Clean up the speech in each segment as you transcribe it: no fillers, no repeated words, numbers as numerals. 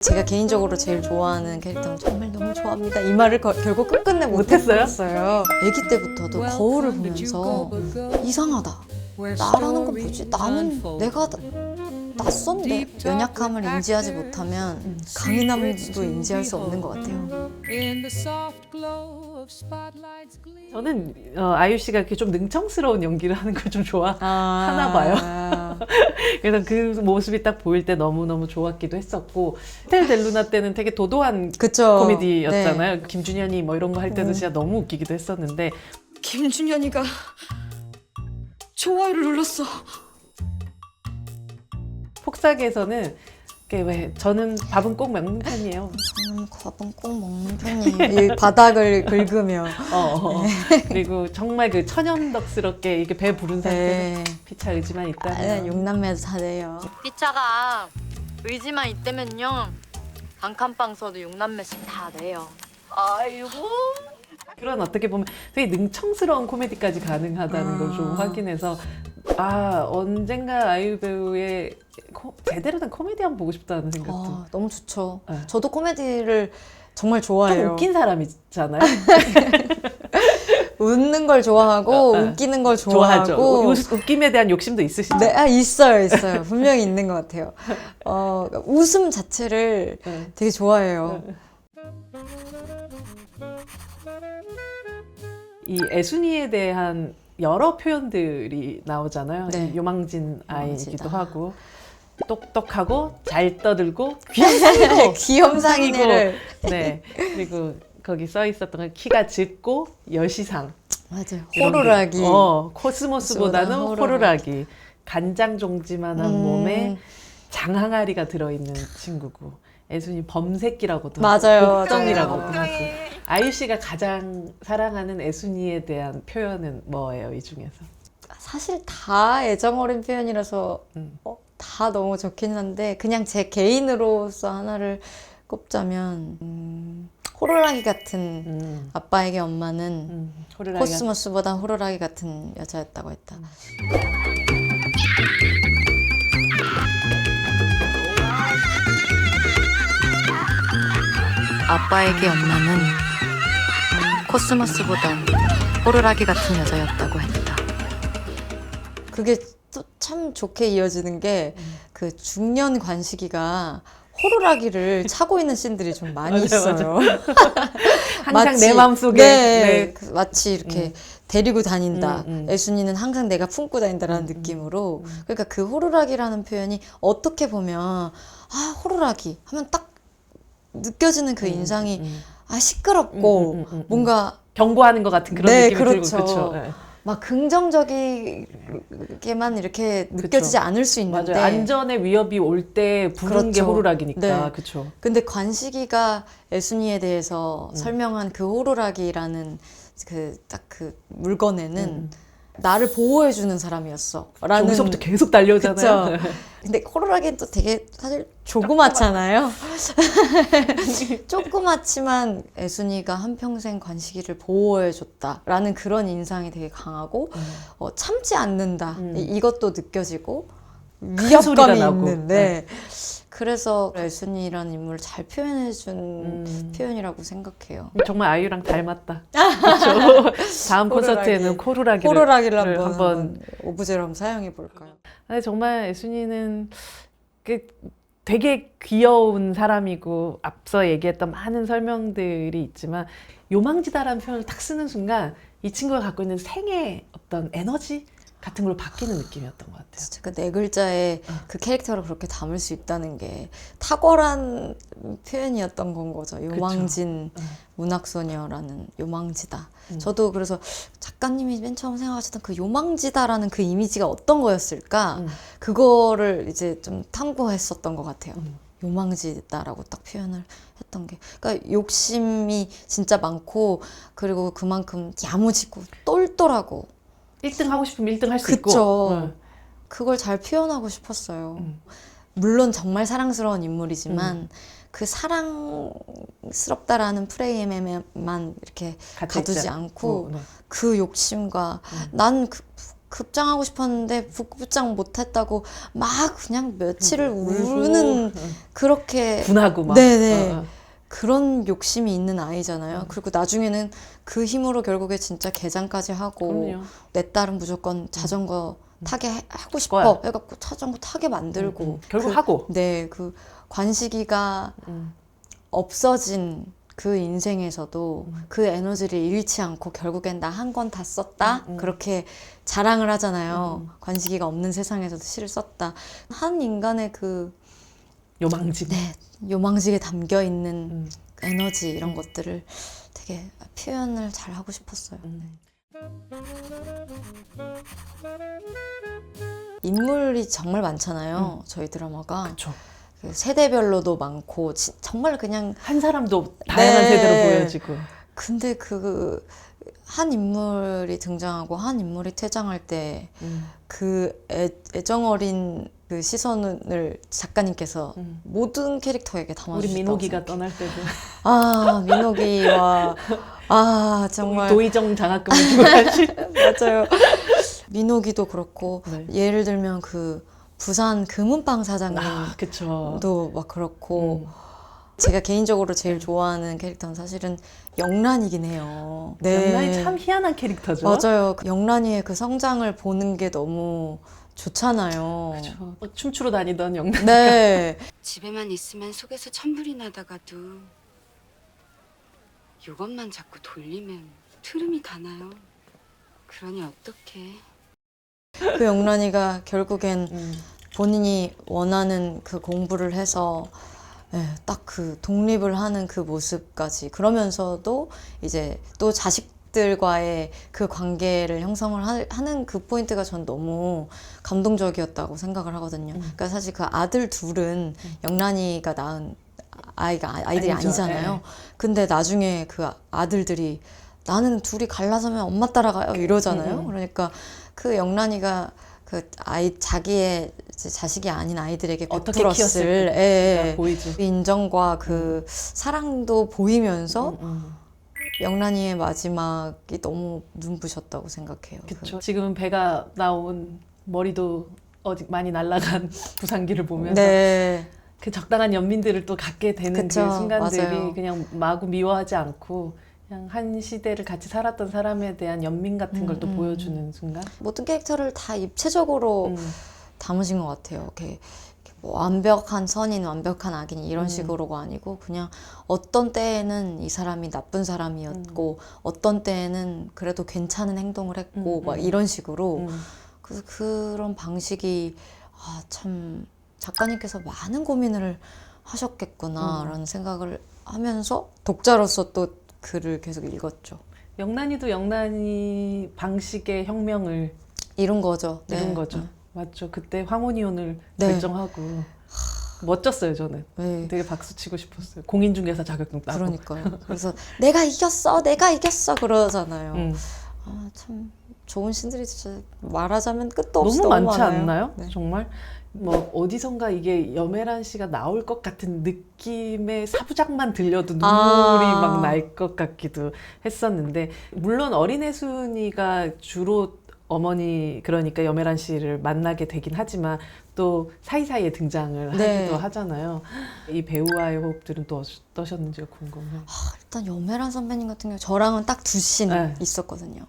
제가 개인적으로 제일 좋아하는 캐릭터는 정말 너무 좋아합니다. 이 말을 결국 끝끝내 못했어요? 아기 때부터도 거울을 보면서 이상하다. 나라는 건 뭐지? 나는 내가 낯선데 연약함을 인지하지 못하면 강인함도 인지할 수 없는 것 같아요. 저는 아유 씨가 이렇게 좀 능청스러운 연기를 하는 걸 좀 좋아하나 봐요. 그래서 그 모습이 딱 보일 때 너무너무 좋았기도 했었고, 호텔 델루나 때는 되게 도도한 그쵸. 코미디였잖아요. 네. 김준현이 뭐 이런 거 할 때도 진짜 너무 웃기기도 했었는데, 김준현이가 좋아요를 눌렀어. 폭삭에서는 왜 저는 밥은 꼭 먹는 편이에요. 저는 밥은 꼭 먹는 편이에요. 이 바닥을 긁으며. 그리고 정말 그 천연덕스럽게 이렇게 배 부른 상태에서 네. 피차 의지만 있다면 육남매도 다 돼요. 피차가 의지만 있다면요 한 칸빵 써도 6남매씩 다 내요. 아이고 그런 어떻게 보면 되게 능청스러운 코미디까지 가능하다는 걸 좀 확인해서 언젠가 아이유 배우의 제대로 된 코미디 한번 보고 싶다는 생각도. 너무 좋죠. 네. 저도 코미디를 정말 좀 좋아해요. 웃긴 사람이잖아요. 웃는 걸 좋아하고 웃기는 걸 좋아하죠. 좋아하고 웃김에 대한 욕심도 있으시죠? 네, 있어요. 분명히 있는 것 같아요. 웃음 자체를 되게 좋아해요. 이 애순이에 대한 여러 표현들이 나오잖아요. 네. 요망진 아이이기도 요망지다. 하고 똑똑하고 잘 떠들고 귀염상이고 귀염상이네를. 네. 그리고 거기 써 있었던 건 키가 짙고 여시상. 맞아요. 이런 게. 호루라기. 코스모스보다는 호루라기. 간장 종지만한 몸에 장항아리가 들어있는 친구고, 애순이 범새끼라고도 맞아요, 하고 복덩이라고도 맞아요. 하고. 아유 씨가 가장 사랑하는 애순이에 대한 표현은 뭐예요, 이 중에서? 사실 다 애정어린 표현이라서 다 너무 좋긴 한데 그냥 제 개인으로서 하나를 꼽자면 호루라기 같은 아빠에게 엄마는 호루라기가- 코스모스보다 호루라기 같은 여자였다고 했다. 아빠에게 엄마는 코스모스보다 호루라기 같은 여자였다고 했다. 그게 또 참 좋게 이어지는 게 그 중년 관식이가 호루라기를 차고 있는 씬들이 좀 많이 맞아요, 있어요. 항상 내 마음속에. 네, 마치 이렇게 데리고 다닌다. 음. 애순이는 항상 내가 품고 다닌다라는 느낌으로. 그러니까 그 호루라기라는 표현이 어떻게 보면 호루라기 하면 딱 느껴지는 그 인상이 시끄럽고 뭔가 경고하는 것 같은 그런 네, 느낌이 그렇죠. 들고 그렇죠. 네. 막 긍정적이게만 이렇게 느껴지지 않을 수 있는데 맞아요. 안전의 위협이 올 때 부르는 게 그렇죠. 호루라기니까. 네. 그렇죠. 근데 관식이가 애순이에 대해서 설명한 그 호루라기라는 그 물건에는 나를 보호해주는 사람이었어. 라는. 여기서부터 계속 달려오잖아요. 그쵸? 근데 호루라기는 또 되게 사실 조그맣잖아요. 조그맣지만 애순이가 한평생 관식이를 보호해줬다라는 그런 인상이 되게 강하고 참지 않는다. 이것도 느껴지고 큰 소리가 위협감이 나고. 있는데 그래서 애순이라는 인물을 잘 표현해준 표현이라고 생각해요. 정말 아이유랑 닮았다. 그렇죠. 다음 콘서트에는 호루라기를 한번 한번 오브제로 한번 사용해 볼까요? 근데 정말 애순이는 되게 귀여운 사람이고, 앞서 얘기했던 많은 설명들이 있지만 요망지다라는 표현을 딱 쓰는 순간 이 친구가 갖고 있는 생의 어떤 에너지 같은 걸로 바뀌는 느낌이었던 것 같아요. 진짜 그 네 글자에 그 캐릭터를 그렇게 담을 수 있다는 게 탁월한 표현이었던 건 거죠. 요망진 문학소녀라는 요망지다. 저도 그래서 작가님이 맨 처음 생각하셨던 그 요망지다라는 그 이미지가 어떤 거였을까? 그거를 이제 좀 탐구했었던 것 같아요. 요망지다라고 딱 표현을 했던 게. 그러니까 욕심이 진짜 많고 그리고 그만큼 야무지고 똘똘하고 1등 하고 싶으면 1등 할 수 있고. 그쵸. 그걸 잘 표현하고 싶었어요. 물론 정말 사랑스러운 인물이지만 그 사랑스럽다라는 프레임에만 이렇게 가두지 않고 그 욕심과 난 급장하고 싶었는데 부급장 못했다고 막 그냥 며칠을 우는 그렇게 분하고 막. 네네 그런 욕심이 있는 아이잖아요. 그리고 나중에는 그 힘으로 결국에 진짜 개장까지 하고 그럼요. 내 딸은 무조건 자전거 타게 하고 싶어 거야. 해갖고 자전거 타게 만들고 결국 하고. 네, 그 관식이가 음. 없어진 그 인생에서도 그 에너지를 잃지 않고 결국엔 나 한 건 다 썼다 그렇게 자랑을 하잖아요. 관식이가 없는 세상에서도 시를 썼다. 한 인간의 그 요망진. 네, 요망식에 담겨 있는 에너지 이런 것들을 되게 표현을 잘 하고 싶었어요. 인물이 정말 많잖아요. 저희 드라마가 그쵸. 그 세대별로도 많고 정말 그냥 한 사람도 다양한 네. 세대로 보여지고. 근데 그 한 인물이 등장하고 한 인물이 퇴장할 때 그 애정 어린 그 시선을 작가님께서 모든 캐릭터에게 우리 담아주셨다고 민호기가 생각해요. 떠날 때도 아 민호기와 아 정말 도의정 장학금을 주고 사실. 맞아요. 민호기도 그렇고 네. 예를 들면 그 부산 금은빵 사장님도 아, 그쵸. 막 그렇고 제가 개인적으로 제일 좋아하는 캐릭터는 사실은 영란이긴 해요. 영란이 참 희한한 캐릭터죠. 맞아요. 그 영란이의 그 성장을 보는 게 너무 좋잖아요. 그쵸. 춤추러 다니던 영란. 네. 집에만 있으면 속에서 천불이 나다가도 이것만 자꾸 돌리면 트름이 가나요? 그러니 어떡해. 그 영란이가 결국엔 본인이 원하는 그 공부를 해서 딱 그 독립을 하는 그 모습까지 그러면서도 이제 또 자식들과의 그 관계를 형성을 하는 그 포인트가 전 너무 감동적이었다고 생각을 하거든요. 그러니까 사실 그 아들 둘은 영란이가 낳은 아이들이 아니죠. 아니잖아요. 네. 근데 나중에 그 아들들이 나는 둘이 갈라서면 엄마 따라가요 이러잖아요. 그러니까 그 영란이가 그 자기의 이제 자식이 아닌 아이들에게 어떻게 베풀었을 키웠을까 보이지. 그 인정과 그 사랑도 보이면서 영란이의 마지막이 너무 눈부셨다고 생각해요. 그쵸. 지금 배가 나온 머리도 어디 많이 날아간 부산기를 보면서 네. 그 적당한 연민들을 또 갖게 되는 그쵸, 그 순간들이 맞아요. 그냥 마구 미워하지 않고 그냥 한 시대를 같이 살았던 사람에 대한 연민 같은 걸 또 보여주는 순간. 모든 캐릭터를 다 입체적으로 담으신 것 같아요. 이렇게 뭐 완벽한 선인, 완벽한 악인 이런 식으로가 아니고 그냥 어떤 때에는 이 사람이 나쁜 사람이었고 어떤 때에는 그래도 괜찮은 행동을 했고 막 이런 식으로 그래서 그런 방식이 참 작가님께서 많은 고민을 하셨겠구나라는 생각을 하면서 독자로서 또 글을 계속 읽었죠. 영란이도 영란이 방식의 혁명을 이룬 거죠. 이룬 거죠. 맞죠. 그때 황혼이혼을 네. 결정하고 멋졌어요. 저는 네. 되게 박수 치고 싶었어요. 공인중개사 자격증 따고. 그러니까요. 그래서 내가 이겼어 그러잖아요. 참 좋은 신들이 진짜 말하자면 끝도 없이 너무 많지 많아요. 않나요? 네. 정말 뭐 어디선가 이게 염혜란 씨가 나올 것 같은 느낌의 사부작만 들려도 눈물이 막 날 것 같기도 했었는데 물론 어린애 순이가 주로 어머니 그러니까 염혜란 씨를 만나게 되긴 하지만 또 사이사이에 등장을 네. 하기도 하잖아요. 이 배우와의 호흡들은 또 어떠셨는지가 궁금해요. 일단 염혜란 선배님 같은 경우 저랑은 딱 두 씬 네. 있었거든요.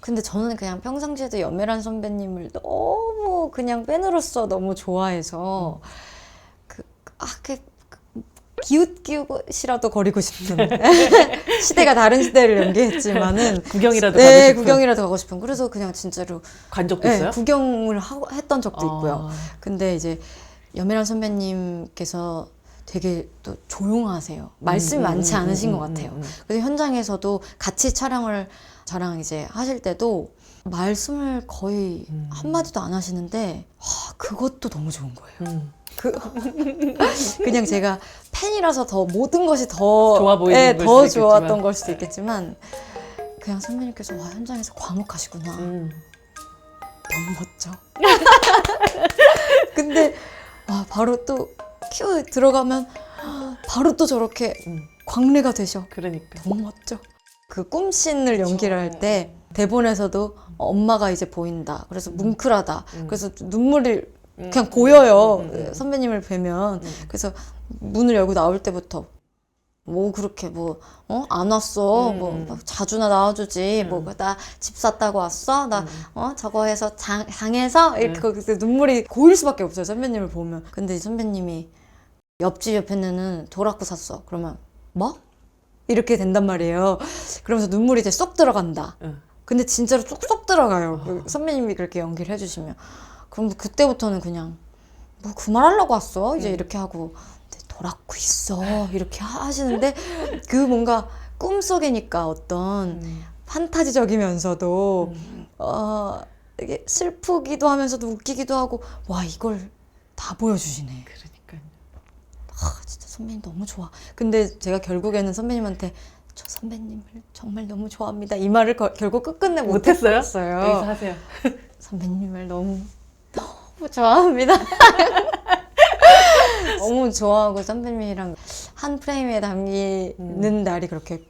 근데 저는 그냥 평상시에도 염혜란 선배님을 너무 그냥 팬으로서 너무 좋아해서 기웃기웃이라도 거리고 싶은 시대가 다른 시대를 연기했지만은 구경이라도 네, 가고 싶은 구경이라도 가고 싶은 그래서 그냥 진짜로 간 적도 네, 있어요? 구경을 했던 적도 있고요. 아. 근데 이제 염혜란 선배님께서 되게 또 조용하세요. 말씀이 많지 않으신 것 같아요. 그래서 현장에서도 같이 촬영을 저랑 이제 하실 때도 말씀을 거의 한마디도 안 하시는데 그것도 너무 좋은 거예요. 그냥 제가 팬이라서 더 모든 것이 더 좋아 보이는 걸 더 수도 좋았던 있겠지만. 걸 수도 있겠지만 그냥 선배님께서 현장에서 과묵하시구나. 너무 멋져. 근데 바로 또 큐 들어가면 바로 또 저렇게 광래가 되셔. 그러니까. 너무 멋져. 그 꿈씬을 연기를 할 때 대본에서도 엄마가 이제 보인다. 그래서 뭉클하다. 그래서 눈물이 그냥 음, 고여요. 선배님을 뵈면. 그래서 문을 열고 나올 때부터 뭐 그렇게 뭐 안 왔어. 뭐 자주나 나와주지. 뭐 나 집 샀다고 왔어. 나 저거 해서 장해서 이렇게 거기서 눈물이 고일 수밖에 없어요. 선배님을 보면. 근데 이 선배님이 옆집 옆에 있는 도라쿠 샀어. 그러면 뭐? 이렇게 된단 말이에요. 그러면서 눈물이 이제 쏙 들어간다. 근데 진짜로 쏙쏙 들어가요. 그 선배님이 그렇게 연기를 해주시면. 그럼 그때부터는 그냥 뭐 그만하려고 왔어. 이제 이렇게 하고 도라쿠 있어. 이렇게 하시는데 그 뭔가 꿈속이니까 어떤 판타지적이면서도 이게 슬프기도 하면서도 웃기기도 하고 와 이걸 다 보여주시네. 그러니까요. 진짜 선배님 너무 좋아. 근데 제가 결국에는 선배님한테 저 선배님을 정말 너무 좋아합니다. 이 말을 결국 끝끝내 못했어요? 못했어요. 여기서 하세요. 선배님을 너무 좋아합니다. 너무 좋아하고 선배님이랑 한 프레임에 담기는 날이 그렇게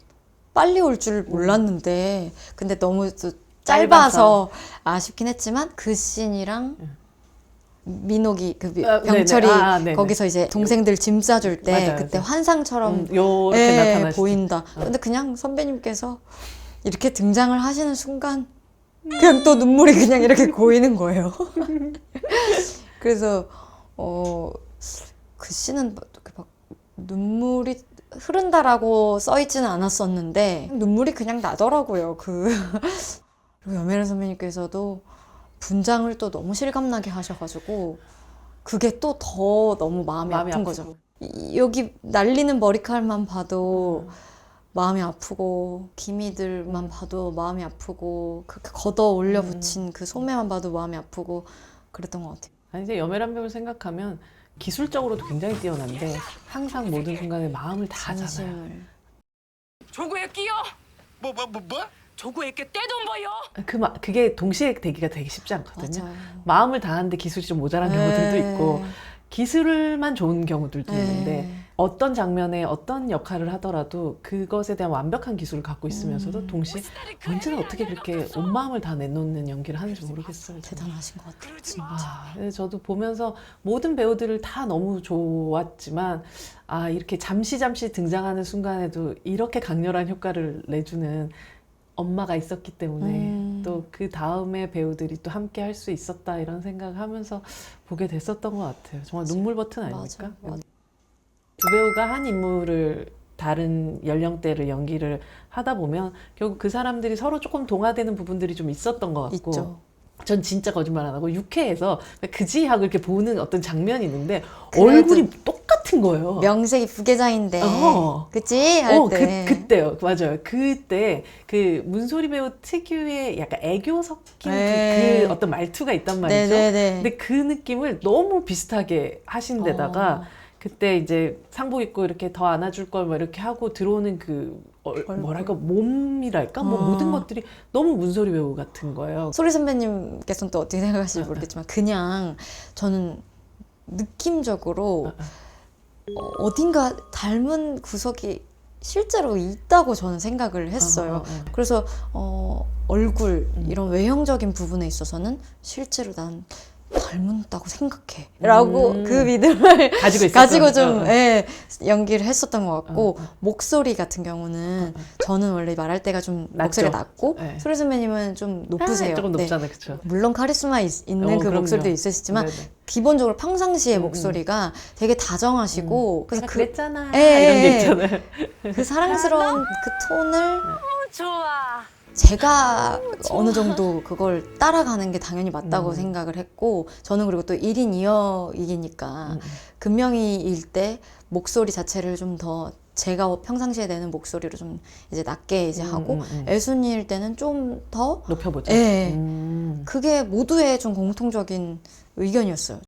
빨리 올 줄 몰랐는데 근데 너무 또 짧아서 아쉽긴 했지만 그 씬이랑 민옥이 그 병철이 네네. 거기서 이제 동생들 짐 싸줄 때 맞아요, 그때 맞아요. 환상처럼 요렇게 나타나시죠. 보인다. 근데 그냥 선배님께서 이렇게 등장을 하시는 순간 그냥 또 눈물이 그냥 이렇게 고이는 거예요. 그래서 그 씬은 막 눈물이 흐른다라고 써있지는 않았었는데 눈물이 그냥 나더라고요. 그리고 염혜란 선배님께서도 분장을 또 너무 실감나게 하셔가지고 그게 또 더 너무 마음이 아픈 거죠. 여기 날리는 머리칼만 봐도 마음이 아프고 기미들만 봐도 마음이 아프고 그렇게 걷어 올려 붙인 그 소매만 봐도 마음이 아프고 그랬던 것 같아요. 아니 이제 염혜란 배우를 생각하면 기술적으로도 굉장히 뛰어난데 항상 모든 순간에 마음을 다 잡아요. 진심을. 조구에 끼요. 뭐? 조구에 끼 떼돈 버요. 그게 동시에 되기가 되게 쉽지 않거든요. 맞아요. 마음을 다하는데 기술이 좀 모자란 경우들도 있고 기술만 좋은 경우들도 있는데 어떤 장면에 어떤 역할을 하더라도 그것에 대한 완벽한 기술을 갖고 있으면서도 동시에 언제나 어떻게 그렇게 온 마음을 다 내놓는 연기를 하는지 모르겠어요. 정말. 대단하신 것 같아요. 진짜. 그래서 저도 보면서 모든 배우들을 다 너무 좋았지만 이렇게 잠시 등장하는 순간에도 이렇게 강렬한 효과를 내주는 엄마가 있었기 때문에 또 그 다음에 배우들이 또 함께 할 수 있었다 이런 생각을 하면서 보게 됐었던 것 같아요. 정말 눈물 버튼 아닙니까? 맞아. 두 배우가 한 인물을 다른 연령대를 연기를 하다 보면 결국 그 사람들이 서로 조금 동화되는 부분들이 좀 있었던 것 같고 있죠. 전 진짜 거짓말 안 하고 6회에서 그지하고 이렇게 보는 어떤 장면이 있는데 그래도 얼굴이 똑같은 거예요. 명색이 부계장인데 그치? 할 때. 그때요. 맞아요. 그때 그 문소리 배우 특유의 약간 애교 섞인 네. 그 어떤 말투가 있단 말이죠. 네네네. 근데 그 느낌을 너무 비슷하게 하신 데다가 그때 이제 상복 입고 이렇게 더 안아줄 걸 뭐 이렇게 하고 들어오는 그 뭐랄까 몸이랄까 뭐 모든 것들이 너무 문소리 배우 같은 거예요. 소리 선배님께서는 또 어떻게 생각하실지 모르겠지만 그냥 저는 느낌적으로 어딘가 닮은 구석이 실제로 있다고 저는 생각을 했어요. 그래서 얼굴 이런 외형적인 부분에 있어서는 실제로 난 닮은다고 생각해 라고 그 믿음을 가지고 좀 연기를 했었던 것 같고 목소리 같은 경우는 저는 원래 말할 때가 좀 목소리가 낮고 소리 선배님은 좀 높으세요. 조금 높잖아요. 그렇죠. 물론 카리스마 있는 그 그럼요. 목소리도 있으시지만 네네. 기본적으로 평상시의 목소리가 되게 다정하시고 그래서 그래서 그랬잖아 이런 예, 게 있잖아요. 그 사랑스러운 그 톤을 좋아. 제가 어느 정도 그걸 따라가는 게 당연히 맞다고 생각을 했고 저는 그리고 또 1인 2역이니까 금명이일 때 목소리 자체를 좀 더 제가 평상시에 내는 목소리로 좀 이제 낮게 이제 하고 애순이일 때는 좀 더 높여보죠. 예. 그게 모두의 좀 공통적인 의견이었어요.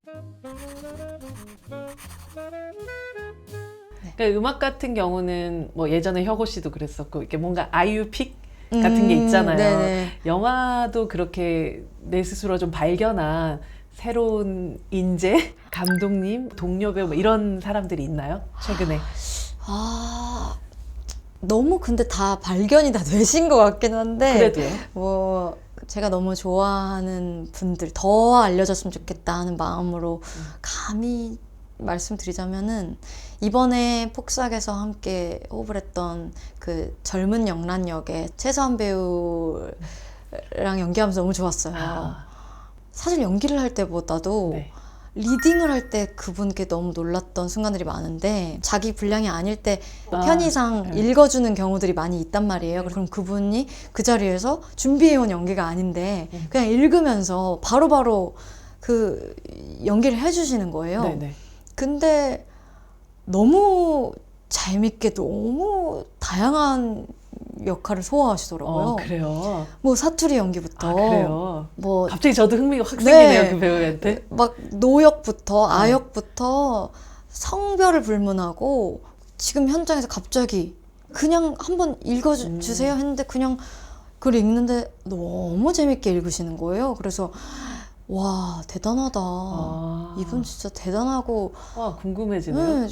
그러니까 음악 같은 경우는 뭐 예전에 혁오 씨도 그랬었고 이렇게 뭔가 아이유픽 같은 게 있잖아요. 네네. 영화도 그렇게 내 스스로 좀 발견한 새로운 인재, 감독님, 동료 배우 뭐 이런 사람들이 있나요? 최근에? 너무 근데 다 발견이 다 되신 것 같긴 한데 그래도요. 뭐 제가 너무 좋아하는 분들 더 알려졌으면 좋겠다 하는 마음으로 감히 말씀드리자면은 이번에 폭삭에서 함께 호흡을 했던 그 젊은 영란 역의 최서한 배우랑 연기하면서 너무 좋았어요. 아, 사실 연기를 할 때보다도 네. 리딩을 할 때 그분께 너무 놀랐던 순간들이 많은데 자기 분량이 아닐 때 아, 편의상 네. 읽어주는 경우들이 많이 있단 말이에요. 그럼 그분이 그 자리에서 준비해온 연기가 아닌데 그냥 읽으면서 바로바로 그 연기를 해주시는 거예요. 네네. 근데 너무 재밌게 너무 다양한 역할을 소화하시더라고요. 그래요. 뭐 사투리 연기부터 아, 그래요. 뭐 갑자기 저도 흥미가 확 네. 생기네요, 그 배우한테. 막 노역부터 아역부터 성별을 불문하고 지금 현장에서 갑자기 그냥 한번 읽어주세요 했는데 그냥 그걸 읽는데 너무 재밌게 읽으시는 거예요. 그래서 와 대단하다. 아. 이분 진짜 대단하고 와, 궁금해지네요. 네,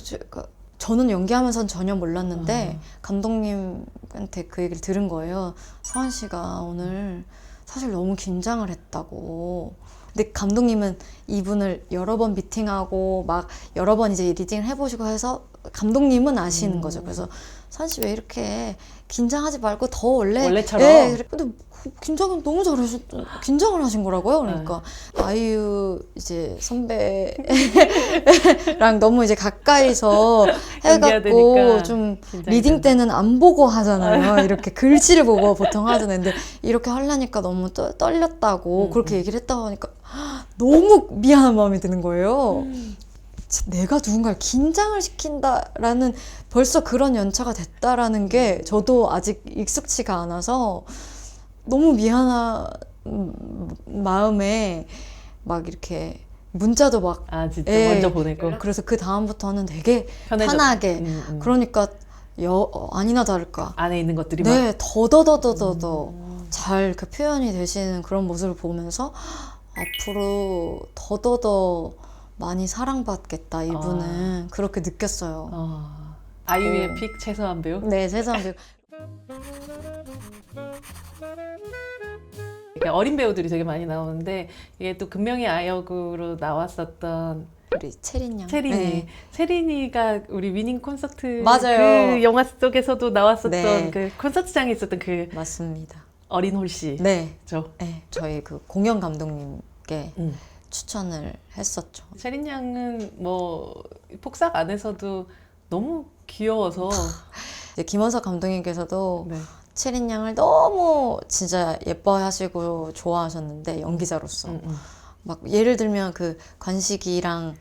저는 연기하면서는 전혀 몰랐는데 아. 감독님한테 그 얘기를 들은 거예요. 서한 씨가 오늘 사실 너무 긴장을 했다고. 근데 감독님은 이분을 여러 번 미팅하고 막 여러 번 이제 리딩을 해보시고 해서 감독님은 아시는 거죠. 그래서 서한 씨 왜 이렇게 긴장하지 말고 더 원래처럼? 네, 근데 긴장은 너무 긴장을 하신 거라고요. 그러니까 아이유 이제 선배랑 너무 이제 가까이서 연기해야 해갖고 되니까 좀 긴장이 리딩 된다. 때는 안 보고 하잖아요. 이렇게 글씨를 보고 보통 하잖아요. 근데 이렇게 하려니까 너무 떨렸다고 그렇게 얘기를 했다고 하니까 너무 미안한 마음이 드는 거예요. 내가 누군가를 긴장을 시킨다라는 벌써 그런 연차가 됐다라는 게 저도 아직 익숙치가 않아서 너무 미안한 마음에 막 이렇게 문자도 막 아, 진짜 예. 먼저 보내고. 그래서 그 다음부터는 되게 편해졌- 편하게 그러니까 아니나 다를까 안에 있는 것들이 막. 네 더더더더더 잘 그 표현이 되시는 그런 모습을 보면서 앞으로 더더더 많이 사랑받겠다 이분은 그렇게 느꼈어요. 아이유의 픽 최서한 배우. 네 세상 이렇게 어린 배우들이 되게 많이 나오는데 이게 또 금명의 아역으로 나왔었던 우리 체린 양 체린이. 네. 체린이가 우리 위닝 콘서트 맞아요. 그 영화 속에서도 나왔었던 네. 그 콘서트장에 있었던 그 맞습니다. 어린 홀씨. 네, 죠. 네. 저희 그 공연 감독님께 음. 추천을 했었죠. 체린 양은 뭐 폭삭 안에서도 너무 귀여워서 이제 김원석 감독님께서도 네. 체린 양을 너무 진짜 예뻐하시고 좋아하셨는데 연기자로서 막 예를 들면 그 관식이가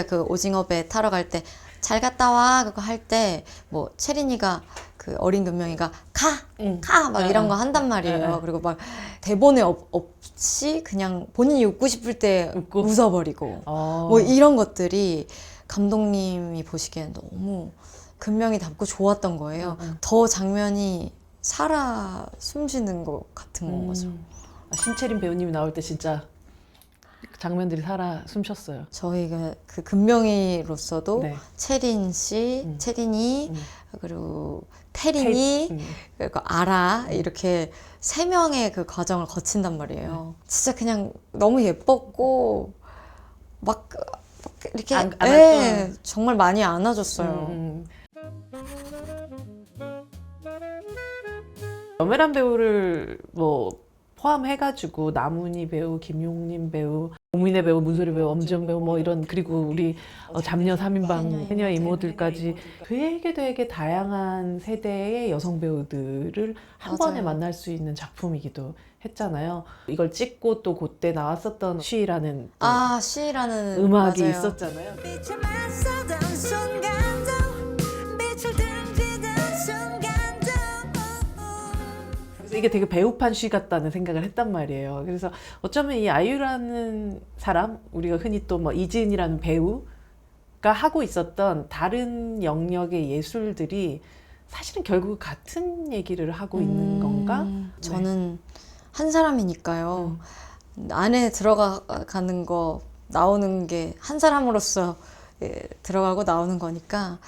그 오징어배 타러 갈 때 잘 갔다 와 그거 할 때 뭐 체린이가 그 어린 금명이가 가 막 이런 거 한단 말이에요. 그리고 막 대본에 없이 그냥 본인이 웃고 싶을 때 웃고? 웃어버리고 뭐 이런 것들이 감독님이 보시기엔 너무 금명이답고 좋았던 거예요. 더 장면이 살아 숨쉬는 것 같은 거죠. 신채린 배우님이 나올 때 진짜 장면들이 살아 숨쉬었어요. 저희가 그 금명이로서도 네. 채린 씨, 채린이 그리고 태린이 그리고 아라 이렇게 세 명의 그 과정을 거친단 말이에요. 진짜 그냥 너무 예뻤고 막 이렇게 예, 정말 많이 안아줬어요. 여메란 배우를 뭐 포함해가지고 나문희 배우, 김용림 배우, 오민혜 배우, 문소리 배우, 엄지영 배우 뭐 이런 그리고 우리 잡녀 3인방 해녀 이모들까지 되게 다양한 세대의 여성 배우들을 한 번에 만날 수 있는 작품이기도 했잖아요. 이걸 찍고 또 그때 나왔었던 쉬라는 아, 쉬라는 음악이 맞아요. 있었잖아요. 빛에 맞서던 순간도 빛을 등지던 순간도 그래서 이게 되게 배우판 쉬 같다는 생각을 했단 말이에요. 그래서 어쩌면 이 아이유라는 사람, 우리가 흔히 또 뭐 이지은이라는 배우가 하고 있었던 다른 영역의 예술들이 사실은 결국 같은 얘기를 하고 있는 건가? 저는 한 사람이니까요. 안에 들어가는 거 나오는 게 한 사람으로서 예, 들어가고 나오는 거니까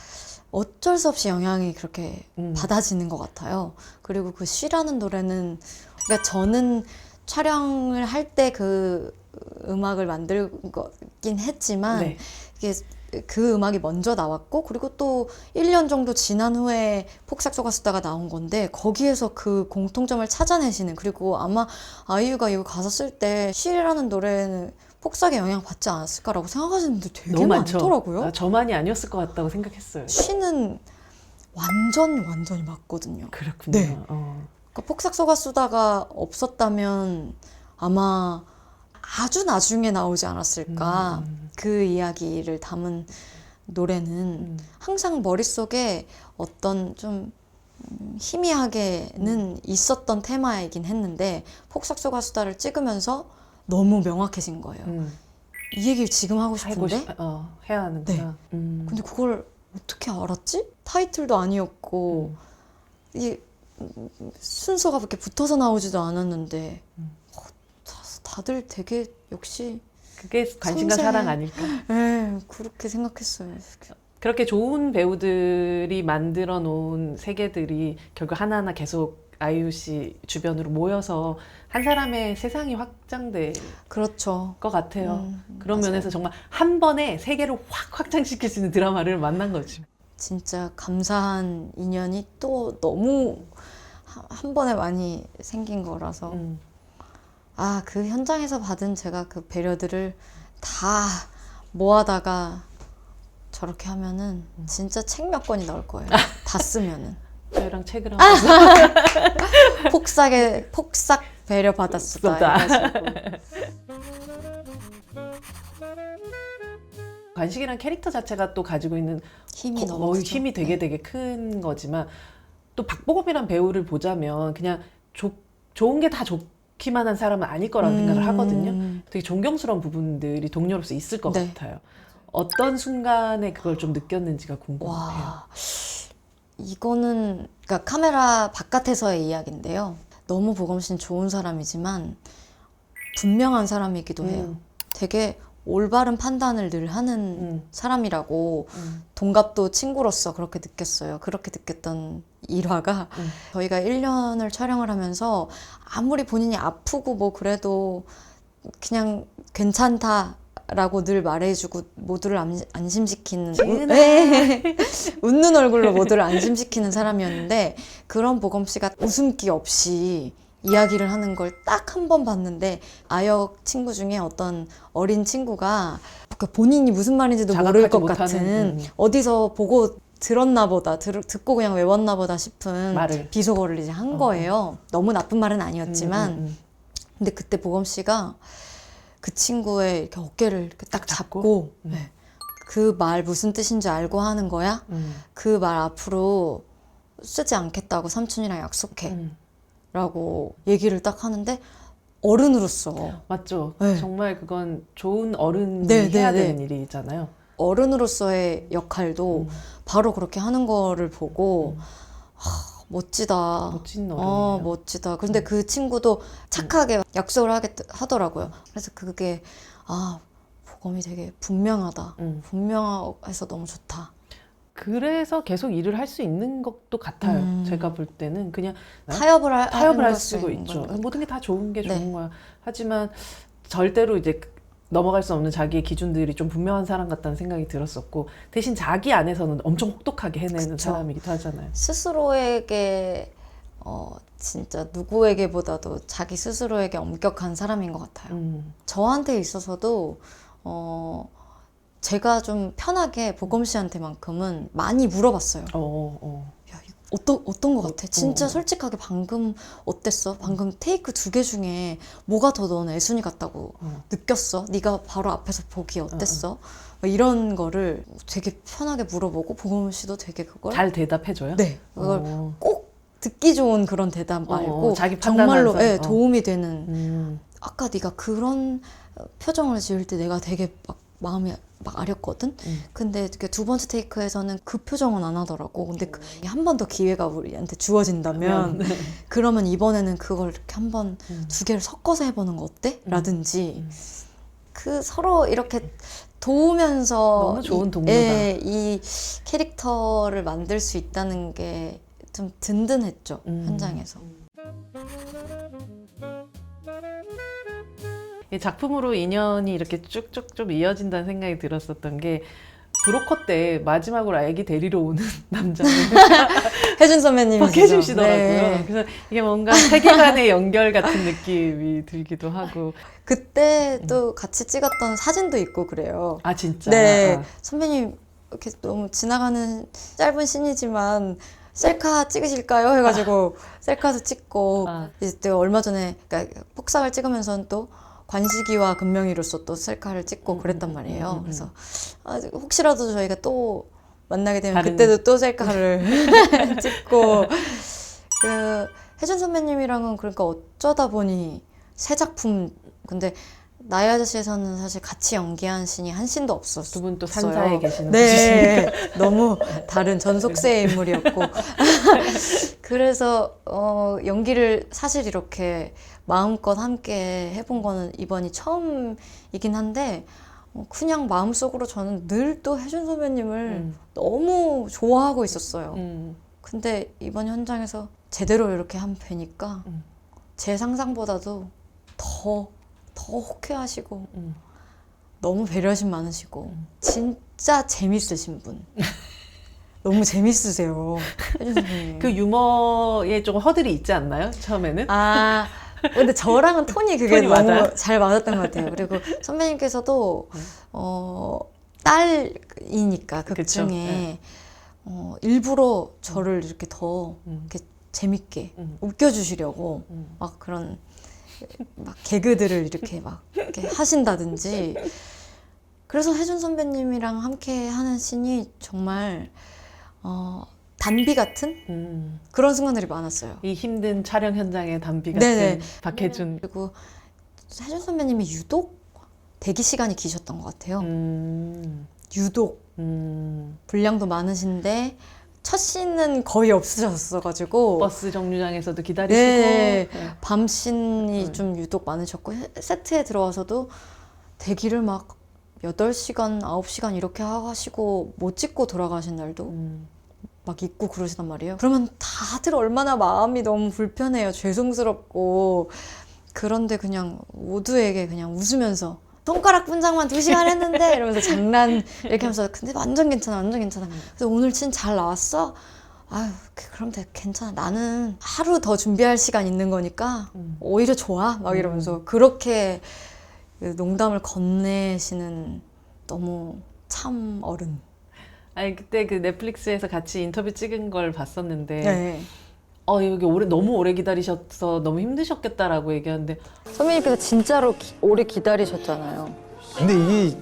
어쩔 수 없이 영향이 그렇게 음. 받아지는 것 같아요. 그리고 그 쉬라는 노래는 그러니까 저는 촬영을 할 때 그 음악을 만들긴 했지만 네. 이게 그 음악이 먼저 나왔고 그리고 또 1년 정도 지난 후에 폭삭 속았수다가 나온 건데 거기에서 그 공통점을 찾아내시는 그리고 아마 아이유가 이거 가사 쓸 때 쉬라는 노래는 폭삭에 영향 받지 않았을까라고 생각하시는 분들 되게 너무 많죠. 많더라고요. 아, 저만이 아니었을 것 같다고 생각했어요. 쉬는 완전히 맞거든요. 그렇군요. 네. 그러니까 폭삭 속았수다가 없었다면 아마 아주 나중에 나오지 않았을까. 그 이야기를 담은 노래는 항상 머릿속에 어떤 좀 희미하게는 있었던 테마이긴 했는데 폭삭 속았수다를 찍으면서 너무 명확해진 거예요. 이 얘기를 지금 하고 싶은데 해야 하는구나. 근데 그걸 어떻게 알았지? 타이틀도 아니었고 이게 순서가 그렇게 붙어서 나오지도 않았는데 다들 되게 역시 그게 관심과 섬세해. 사랑 아닐까? 네, 그렇게 생각했어요. 그렇게 좋은 배우들이 만들어 놓은 세계들이 결국 하나하나 계속 아이유 씨 주변으로 모여서 한 사람의 세상이 확장될 그렇죠. 것 같아요. 그런 맞아요. 면에서 정말 한 번에 세계를 확 확장시킬 수 있는 드라마를 만난 거지. 진짜 감사한 인연이 또 너무 한 번에 많이 생긴 거라서 아, 그 현장에서 받은 제가 그 배려들을 다 모아다가 저렇게 하면은 진짜 책 몇 권이 나올 거예요. 다 쓰면은. 저희랑 책을 한번 폭삭 배려 받았었다. 해가지고. 관식이란 캐릭터 자체가 또 가지고 있는 힘이 너무 크죠. 힘이 되게 큰 거지만 또 박보검이란 배우를 보자면 그냥 좋은 게 다 좋기만 한 사람은 아닐 거라고 생각을 하거든요. 되게 존경스러운 부분들이 동료로서 있을 것 네. 같아요. 어떤 순간에 그걸 좀 느꼈는지가 궁금해요. 와, 이거는 그러니까 카메라 바깥에서의 이야기인데요. 너무 보검 씨는 좋은 사람이지만 분명한 사람이기도 해요. 되게 올바른 판단을 늘 하는 사람이라고 동갑도 친구로서 그렇게 느꼈어요. 그렇게 느꼈던 일화가 저희가 1년을 촬영을 하면서 아무리 본인이 아프고 뭐 그래도 그냥 괜찮다라고 늘 말해주고 모두를 안심시키는 웃는 얼굴로 모두를 안심시키는 사람이었는데 그런 보검 씨가 웃음기 없이 이야기를 하는 걸 딱 한 번 봤는데 아역 친구 중에 어떤 어린 친구가 본인이 무슨 말인지도 모를 것 같은 어디서 보고 들었나 보다 듣고 그냥 외웠나 보다 싶은 말을. 비속어를 이제 한 거예요. 너무 나쁜 말은 아니었지만 근데 그때 보검 씨가 그 친구의 이렇게 어깨를 이렇게 딱 잡고 네. 그 말 무슨 뜻인지 알고 하는 거야? 그 말 앞으로 쓰지 않겠다고 삼촌이랑 약속해 라고 얘기를 딱 하는데 어른으로서 맞죠. 네. 정말 그건 좋은 어른이 네, 해야 네, 되는 일이잖아요. 어른으로서의 역할도 바로 그렇게 하는 거를 보고 멋지다. 멋진 어른이에요. 멋지다. 근데 그 친구도 착하게 약속을 하더라고요. 그래서 그게 보검이 되게 분명하다. 분명해서 너무 좋다. 그래서 계속 일을 할 수 있는 것도 같아요. 제가 볼 때는 그냥 타협을 할 수도 있죠. 거니까. 모든 게 다 좋은 게 좋은 네. 거야. 하지만 절대로 이제 넘어갈 수 없는 자기의 기준들이 좀 분명한 사람 같다는 생각이 들었었고 대신 자기 안에서는 엄청 혹독하게 해내는 그쵸. 사람이기도 하잖아요. 스스로에게 진짜 누구에게보다도 자기 스스로에게 엄격한 사람인 것 같아요. 저한테 있어서도 제가 좀 편하게 보검 씨한테만큼은 많이 물어봤어요. 야, 이거 어떤 것 같아? 진짜 솔직하게 방금 어땠어? 방금 테이크 2개 중에 뭐가 더 너는 애순이 같다고 느꼈어? 네가 바로 앞에서 보기 어땠어? 막 이런 거를 되게 편하게 물어보고 보검 씨도 되게 그걸 잘 대답해줘요? 네, 그걸 꼭 듣기 좋은 그런 대답 말고 자기 정말로 판단하면서. 도움이 되는 아까 네가 그런 표정을 지을 때 내가 되게 막 마음이 막 아렸거든. 근데 이렇게 두 번째 테이크에서는 그 표정은 안 하더라고. 근데 한 번 더 기회가 우리한테 주어진다면 그러면 이번에는 그걸 이렇게 한 번 두 개를 섞어서 해보는 거 어때? 라든지 그 서로 이렇게 도우면서 너무 좋은 동료다. 이 캐릭터를 만들 수 있다는 게 좀 든든했죠. 현장에서. 이 작품으로 인연이 이렇게 쭉쭉 좀 이어진다는 생각이 들었었던 게 브로커 때 마지막으로 아기 데리러 오는 남자는 혜준 선배님이 박해주시더라고요. 네. 그래서 이게 뭔가 세계관의 연결 같은 느낌이 들기도 하고. 그때 또 같이 찍었던 사진도 있고 그래요. 아 진짜? 네, 아. 선배님 이렇게 너무 지나가는 짧은 씬이지만 셀카 찍으실까요? 해가지고 셀카도 찍고 아. 이제 또 얼마 전에 그러니까 폭삭을 찍으면서는 또 관식이와 금명이로서 또 셀카를 찍고 그랬단 말이에요. 그래서 혹시라도 저희가 또 만나게 되면 다른- 그때도 또 셀카를 찍고 그 혜준 선배님이랑은 그러니까 어쩌다 보니 새 작품 근데 나의 아저씨에서는 사실 같이 연기한 씬이 한 씬도 없었어요. 두 분 또 산사에 계시는 네, 너무 다른 전속세의 인물이었고 그래서 연기를 사실 이렇게 마음껏 함께 해본 거는 이번이 처음이긴 한데 그냥 마음속으로 저는 늘 또 혜준 선배님을 너무 좋아하고 있었어요. 근데 이번 현장에서 제대로 이렇게 한 뵈니까 제 상상보다도 더 호쾌하시고 너무 배려심 많으시고 진짜 재밌으신 분. 너무 재밌으세요. 혜준 선배님. 그 유머에 조금 허들이 있지 않나요? 처음에는? 아, 근데 저랑은 톤이 그게 톤이 너무 맞아요? 잘 맞았던 것 같아요. 그리고 선배님께서도 딸이니까 극 그쵸, 중에 일부러 저를 이렇게 더 이렇게 재밌게 웃겨주시려고 막 그런 막 개그들을 이렇게 막 이렇게 하신다든지. 그래서 혜준 선배님이랑 함께 하는 씬이 정말 단비 같은 그런 순간들이 많았어요. 이 힘든 촬영 현장의 단비 같은 네네. 박해준. 그리고 혜준 선배님이 유독 대기 시간이 기셨던 것 같아요. 유독 분량도 많으신데 첫 씬은 거의 없으셨어가지고 버스 정류장에서도 기다리시고. 네, 밤 씬이 좀 유독 많으셨고 세트에 들어와서도 대기를 막 8시간, 9시간 이렇게 하시고 못 찍고 돌아가신 날도 막 있고 그러시단 말이에요. 그러면 다들 얼마나 마음이 너무 불편해요. 죄송스럽고. 그런데 그냥 모두에게 그냥 웃으면서 손가락 분장만 2시간 했는데 이러면서 장난 이렇게 하면서 근데 완전 괜찮아, 완전 괜찮아. 그래서 오늘 씬 잘 나왔어? 아유, 그럼 괜찮아. 나는 하루 더 준비할 시간 있는 거니까 오히려 좋아. 막 이러면서 그렇게 농담을 건네시는 너무 참 어른. 아니 그때 그 넷플릭스에서 같이 인터뷰 찍은 걸 봤었는데 네. 여기 너무 오래 기다리셔서 너무 힘드셨겠다라고 얘기하는데 선배님께서 진짜로 오래 기다리셨잖아요. 근데 이게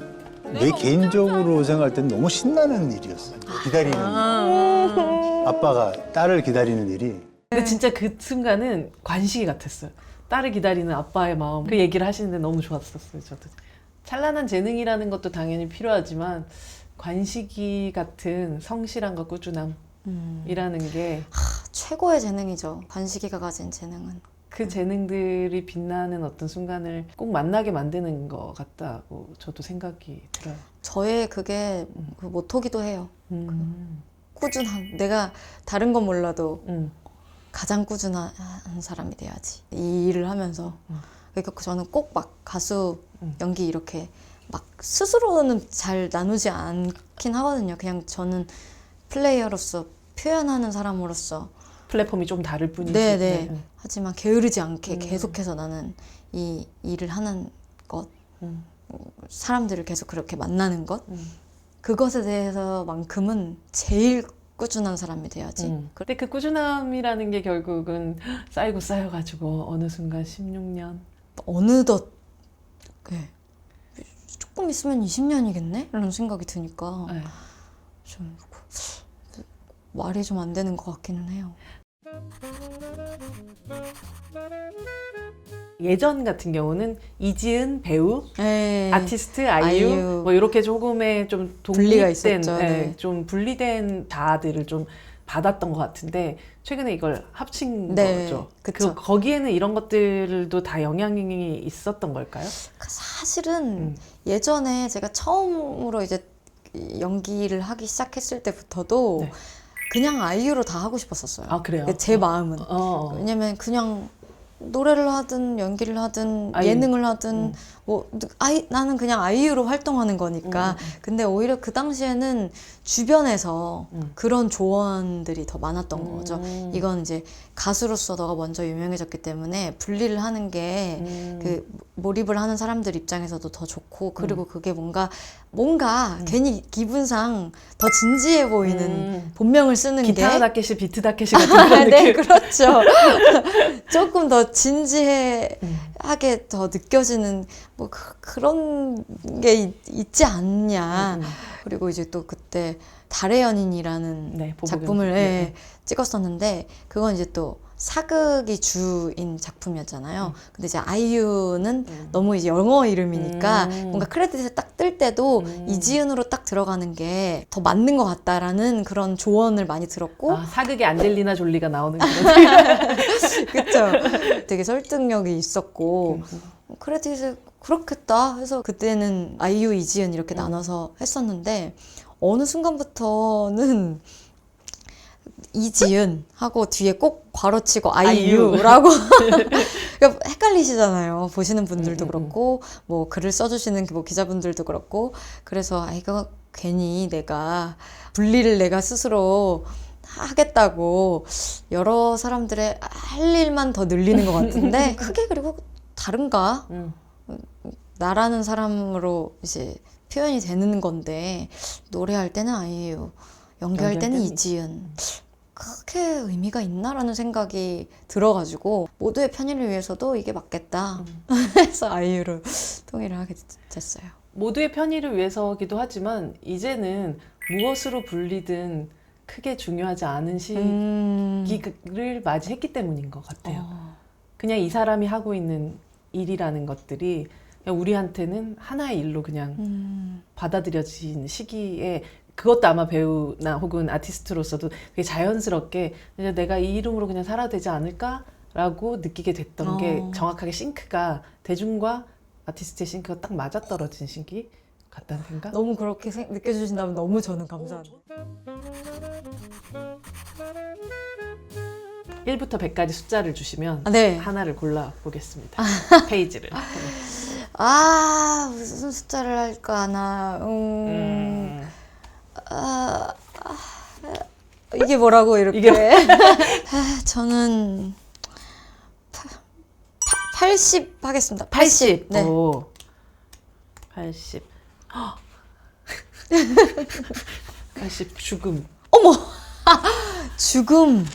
내 개인적으로 생각할 때는 너무 신나는 일이었어요. 기다리는 아빠가 딸을 기다리는 일이. 근데 진짜 그 순간은 관식이 같았어요. 딸을 기다리는 아빠의 마음. 그 얘기를 하시는데 너무 좋았었어요. 저도 찬란한 재능이라는 것도 당연히 필요하지만 관식이 같은 성실함과 꾸준함이라는 게 최고의 재능이죠. 관식이가 가진 재능은. 그 재능들이 빛나는 어떤 순간을 꼭 만나게 만드는 것 같다고 저도 생각이 들어요. 저의 그게 그 모토기도 해요. 꾸준함. 내가 다른 건 몰라도 가장 꾸준한 사람이 돼야지. 이 일을 하면서. 그러니까 저는 꼭 막 가수 연기 이렇게 막 스스로는 잘 나누지 않긴 하거든요. 그냥 저는 플레이어로서 표현하는 사람으로서 플랫폼이 좀 다를 뿐이지. 네네. 하지만 게으르지 않게 계속해서 나는 이 일을 하는 것, 사람들을 계속 그렇게 만나는 것, 그것에 대해서만큼은 제일 꾸준한 사람이 돼야지. 근데 그 꾸준함이라는 게 결국은 쌓이고 쌓여가지고 어느 순간 16년. 어느덧 네. 조금 있으면 20년이겠네? 이런 생각이 드니까 네. 좀 말이 좀 안 되는 것 같기는 해요. 예전 같은 경우는 이지은 배우, 네. 아티스트 아이유, 뭐 이렇게 조금의 좀 분리가 독립된, 있었죠. 네. 좀 분리된 자아들을 좀 받았던 것 같은데 최근에 이걸 합친 네, 거죠. 그쵸. 거기에는 이런 것들도 다 영향이 있었던 걸까요? 사실은 예전에 제가 처음으로 이제 연기를 하기 시작했을 때부터도 네. 그냥 아이유로 다 하고 싶었었어요. 아 그래요? 제 마음은. 왜냐면 왜냐면 그냥 노래를 하든 연기를 하든 아이유. 예능을 하든 뭐 나는 그냥 아이유로 활동하는 거니까. 근데 오히려 그 당시에는 주변에서 그런 조언들이 더 많았던 거죠. 이건 이제 가수로서 너가 먼저 유명해졌기 때문에 분리를 하는 게 그 몰입을 하는 사람들 입장에서도 더 좋고, 그리고 그게 뭔가 괜히 기분상 더 진지해 보이는 본명을 쓰는 게 기타 다케시, 비트 다케시 같은 그런 네, 느낌. 그렇죠. 조금 더 진지하게 더 느껴지는 뭐 그런 게 있지 않냐. 그리고 이제 또 그때 달의 연인이라는 네, 보복연. 작품을 네. 찍었었는데, 그건 이제 또 사극이 주인 작품이었잖아요. 근데 이제 아이유는 너무 이제 영어 이름이니까 뭔가 크레딧에 딱 뜰 때도 이지은으로 딱 들어가는 게 더 맞는 것 같다라는 그런 조언을 많이 들었고, 아, 사극에 안젤리나 졸리가 나오는 그런 그쵸. 되게 설득력이 있었고, 크레딧에 그렇겠다 해서 그때는 아이유, 이지은 이렇게 나눠서 했었는데, 어느 순간부터는 이지은 하고 뒤에 꼭 괄호치고 아이유라고 그러니까 헷갈리시잖아요. 보시는 분들도 그렇고 뭐 글을 써주시는 뭐 기자분들도 그렇고. 그래서 이거 괜히 내가 분리를 내가 스스로 하겠다고 여러 사람들의 할 일만 더 늘리는 것 같은데 크게 그리고 다른가? 나라는 사람으로 이제 표현이 되는 건데, 노래할 때는 아이유, 연기할 때는 이지은, 크게 의미가 있나라는 생각이 들어가지고 모두의 편의를 위해서도 이게 맞겠다 해서 아이유로 통일을 하게 됐어요. 모두의 편의를 위해서기도 하지만 이제는 무엇으로 불리든 크게 중요하지 않은 시기를 맞이했기 때문인 것 같아요. 그냥 이 사람이 하고 있는 일이라는 것들이 그냥 우리한테는 하나의 일로 그냥 받아들여진 시기에, 그것도 아마 배우나 혹은 아티스트로서도 되게 자연스럽게 그냥 내가 이 이름으로 그냥 살아도 되지 않을까라고 느끼게 됐던 게 정확하게 싱크가, 대중과 아티스트의 싱크가 딱 맞아떨어진 시기 같다는 생각? 너무 그렇게 느껴주신다면 너무 저는 감사합니다. 1부터 100까지 숫자를 주시면 네. 하나를 골라보겠습니다. 페이지를. 무슨 숫자를 할까 하나. 이게 뭐라고 이렇게. 저는 80 하겠습니다. 80. 네. 오. 80. 80 죽음. 죽음.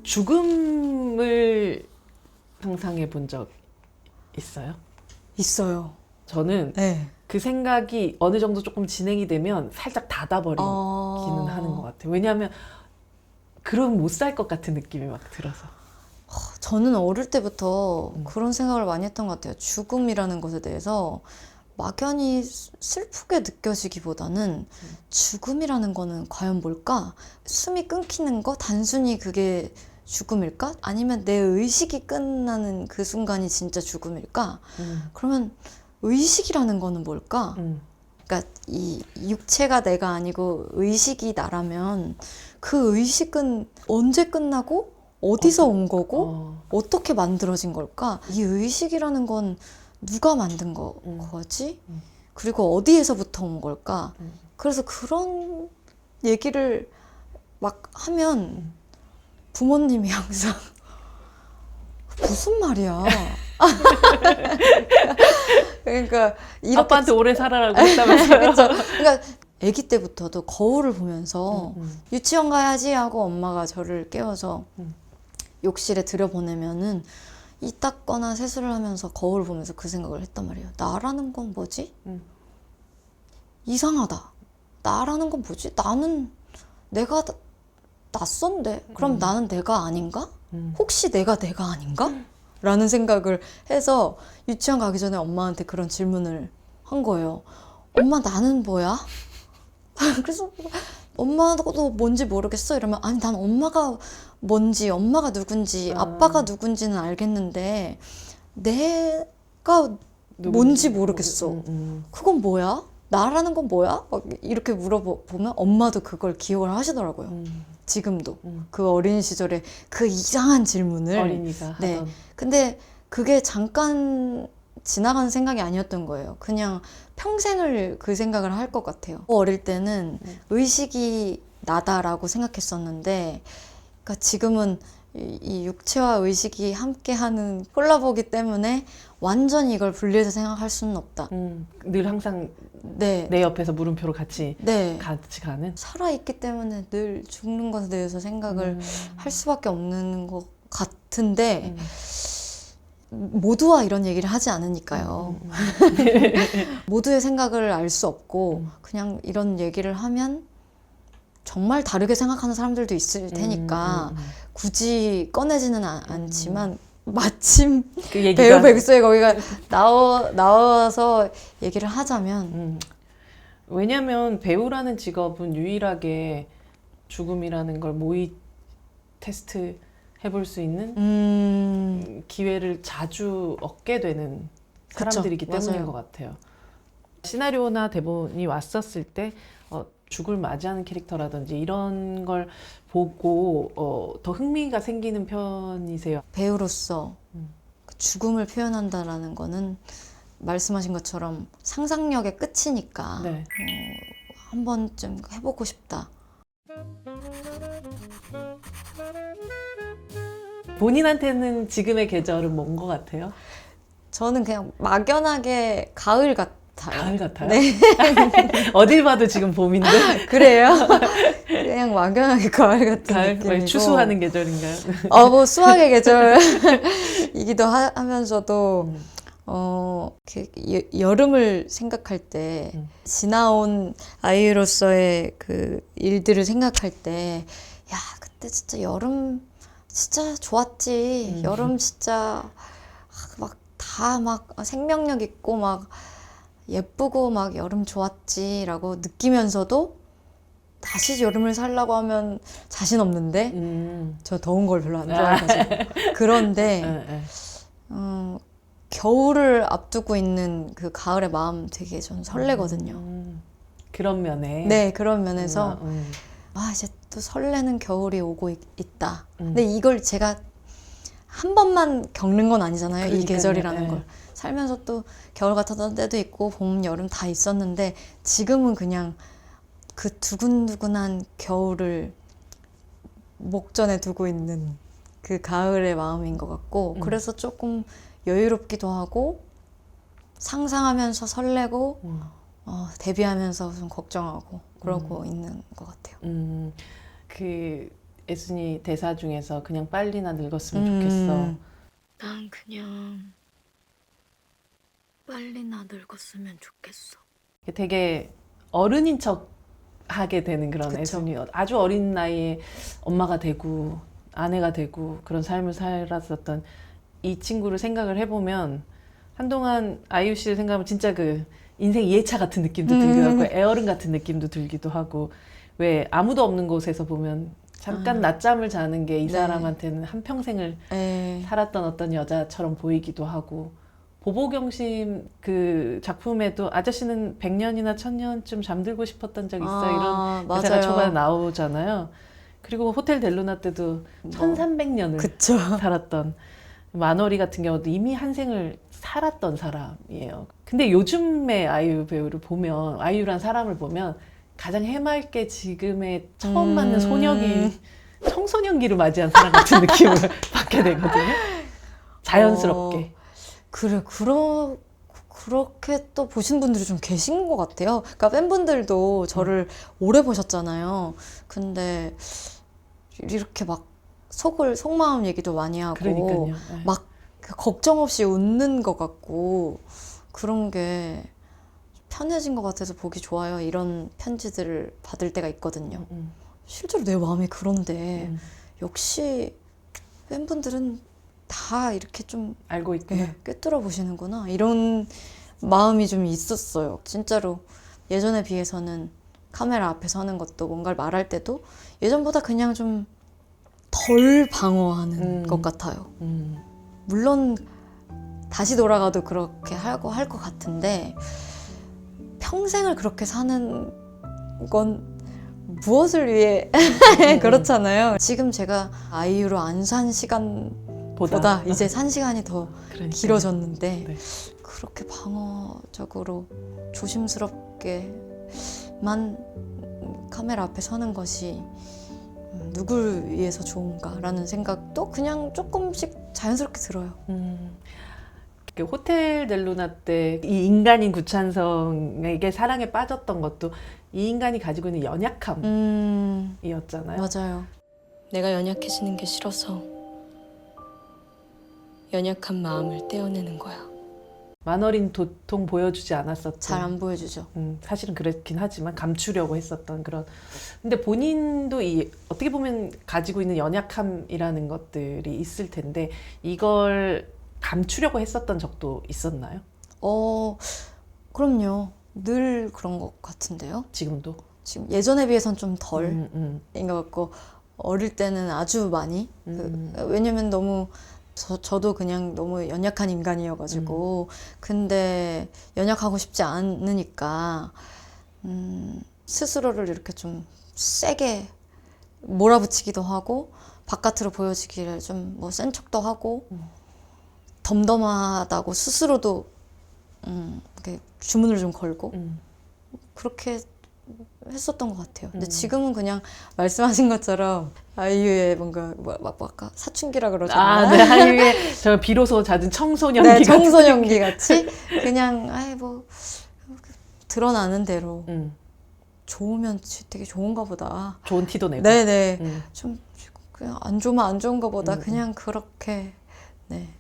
죽음을 상상해 본 적 있어요? 있어요. 저는 네. 그 생각이 어느 정도 조금 진행이 되면 살짝 닫아버리기는 하는 것 같아요. 왜냐하면 그럼 못 살 것 같은 느낌이 막 들어서. 저는 어릴 때부터 그런 생각을 많이 했던 것 같아요. 죽음이라는 것에 대해서 막연히 슬프게 느껴지기보다는 죽음이라는 거는 과연 뭘까? 숨이 끊기는 거? 단순히 그게 죽음일까? 아니면 내 의식이 끝나는 그 순간이 진짜 죽음일까? 그러면 의식이라는 거는 뭘까? 그러니까 이 육체가 내가 아니고 의식이 나라면 그 의식은 언제 끝나고 어디서 온 거고 어떻게 만들어진 걸까? 이 의식이라는 건 누가 만든 거지? 그리고 어디에서부터 온 걸까? 그래서 그런 얘기를 막 하면 부모님이 항상 무슨 말이야? 그러니까 이렇게 아빠한테 오래 살아라고 했다면서요. 그렇죠. 그러니까 아기 때부터도 거울을 보면서 유치원 가야지 하고 엄마가 저를 깨워서 욕실에 들여보내면은 이 닦거나 세수를 하면서 거울을 보면서 그 생각을 했단 말이에요. 나라는 건 뭐지? 이상하다. 나라는 건 뭐지? 나는 내가 낯선데 그럼 나는 내가 아닌가? 혹시 내가 아닌가? 라는 생각을 해서 유치원 가기 전에 엄마한테 그런 질문을 한 거예요. 엄마 나는 뭐야? 그래서 엄마도 뭔지 모르겠어 이러면 아니 난 엄마가 뭔지 엄마가 누군지 아빠가 누군지는 알겠는데 내가 뭔지 모르겠어. 그건 뭐야? 나라는 건 뭐야? 막 이렇게 물어보면 엄마도 그걸 기억을 하시더라고요. 지금도 그 어린 시절에 그 이상한 질문을 어린이가 네. 하던. 근데 그게 잠깐 지나가는 생각이 아니었던 거예요. 그냥 평생을 그 생각을 할 것 같아요. 어릴 때는 의식이 나다라고 생각했었는데, 그러니까 지금은 이 육체와 의식이 함께하는 콜라보기 때문에 완전히 이걸 분리해서 생각할 수는 없다. 늘 항상 네, 내 옆에서 물음표로 같이 네. 가는. 살아있기 때문에 늘 죽는 것에 대해서 생각을 할 수밖에 없는 것 같은데 모두와 이런 얘기를 하지 않으니까요. 모두의 생각을 알 수 없고 그냥 이런 얘기를 하면 정말 다르게 생각하는 사람들도 있을 테니까 굳이 꺼내지는 않지만 마침 그 얘기가 배우 백수에 거기가 나와서 얘기를 하자면 왜냐면 배우라는 직업은 유일하게 죽음이라는 걸 모의 테스트 해볼 수 있는 기회를 자주 얻게 되는 사람들이기 그쵸, 때문인 맞아요. 것 같아요. 시나리오나 대본이 왔었을 때 죽을 맞이하는 캐릭터라든지 이런 걸 보고 더 흥미가 생기는 편이세요? 배우로서 그 죽음을 표현한다라는 거는 말씀하신 것처럼 상상력의 끝이니까 네. 한 번쯤 해보고 싶다. 본인한테는 지금의 계절은 뭔 것 같아요? 저는 그냥 막연하게 가을 같아요. 가을 같아요? 네. 어딜 봐도 지금 봄인데 그래요? 그냥 막연하게 가을 같은 가을 느낌이고. 추수하는 계절인가요? 뭐 수학의 계절이기도 하면서도 여름을 생각할 때 지나온 아이로서의 그 일들을 생각할 때 야 그때 진짜 여름 진짜 좋았지. 여름 진짜 막 다 막 생명력 있고 막 예쁘고 막 여름 좋았지라고 느끼면서도 다시 여름을 살라고 하면 자신 없는데 저 더운 걸 별로 안 좋아해가지고 그런데 겨울을 앞두고 있는 그 가을의 마음 되게 전 설레거든요. 그런 면에 네, 그런 면에서 이제 또 설레는 겨울이 오고 있다. 근데 이걸 제가 한 번만 겪는 건 아니잖아요. 이 그러니까요. 계절이라는 네. 걸. 살면서 또 겨울 같았던 때도 있고 봄, 여름 다 있었는데 지금은 그냥 그 두근두근한 겨울을 목전에 두고 있는 그 가을의 마음인 것 같고 그래서 조금 여유롭기도 하고 상상하면서 설레고 데뷔하면서 좀 걱정하고 그러고 있는 것 같아요. 그 애순이 대사 중에서 그냥 빨리나 늙었으면 좋겠어. 난 그냥 빨리나 늙었으면 좋겠어. 되게 어른인 척 하게 되는 그런 그쵸. 애순이 아주 어린 나이에 엄마가 되고 아내가 되고 그런 삶을 살았었던 이 친구를 생각을 해보면 한동안 아이유 씨를 생각하면 진짜 그 인생 2회차 같은 느낌도 들기도 하고 애어른 같은 느낌도 들기도 하고 왜 아무도 없는 곳에서 보면 잠깐 낮잠을 자는 게 이 네. 사람한테는 한평생을 살았던 어떤 여자처럼 보이기도 하고 보보경심 그 작품에도 아저씨는 100년이나 1000년쯤 잠들고 싶었던 적 있어 이런 대사가 맞아요. 초반에 나오잖아요. 그리고 호텔 델루나 때도 1300년을 그쵸. 살았던 만월이 같은 경우도 이미 한 생을 살았던 사람이에요. 근데 요즘의 아이유 배우를 보면 아이유란 사람을 보면 가장 해맑게 지금의 처음 맞는 소녀기 청소년기를 맞이한 사람 같은 느낌을 받게 되거든요. 자연스럽게. 그래, 그렇게 또 보신 분들이 좀 계신 것 같아요. 그러니까 팬분들도 저를 오래 보셨잖아요. 근데 이렇게 막 속마음 얘기도 많이 하고 그러니까요. 네. 막 걱정 없이 웃는 것 같고 그런 게 편해진 것 같아서 보기 좋아요. 이런 편지들을 받을 때가 있거든요. 실제로 내 마음이 그런데 역시 팬분들은 다 이렇게 좀 알고 있구나. 꿰뚫어 보시는구나 이런 마음이 좀 있었어요. 진짜로 예전에 비해서는 카메라 앞에 서는 것도 뭔가를 말할 때도 예전보다 그냥 좀 덜 방어하는 것 같아요. 물론 다시 돌아가도 그렇게 하고 할 것 같은데 평생을 그렇게 사는 건 무엇을 위해 그렇잖아요. 지금 제가 아이유로 안 산 시간보다 이제 산 시간이 더 그러니까요. 길어졌는데 네. 그렇게 방어적으로 조심스럽게만 카메라 앞에 서는 것이 누굴 위해서 좋은가라는 생각도 그냥 조금씩 자연스럽게 들어요. 그 호텔 델루나 때 이 인간인 구찬성에게 사랑에 빠졌던 것도 이 인간이 가지고 있는 연약함이었잖아요. 맞아요. 내가 연약해지는 게 싫어서 연약한 마음을 떼어내는 거야. 만어린 도통 보여주지 않았었던. 잘 안 보여주죠. 사실은 그렇긴 하지만 감추려고 했었던 그런. 근데 본인도 이 어떻게 보면 가지고 있는 연약함이라는 것들이 있을 텐데 이걸 감추려고 했었던 적도 있었나요? 그럼요. 늘 그런 것 같은데요. 지금도? 지금 예전에 비해선 좀 덜. 음. 것 같고 어릴 때는 아주 많이 왜냐면 너무 저도 그냥 너무 연약한 인간이어가지고 근데 연약하고 싶지 않으니까 스스로를 이렇게 좀 세게 몰아붙이기도 하고 바깥으로 보여지기를 좀 뭐 센 척도 하고 덤덤하다고 스스로도 이렇게 주문을 좀 걸고 그렇게 했었던 것 같아요. 근데 지금은 그냥 말씀하신 것처럼 아이유의 뭔가 막 아까 사춘기라 그러잖아요. 네, 아이유의 저 비로소 잦은 청소년기 네, 같은 청소년기 같이 그냥 뭐 드러나는 대로 좋으면 되게 좋은가 보다. 좋은 티도 내고. 네네. 좀 그냥 안 좋으면 안 좋은가 보다. 그냥 그렇게 네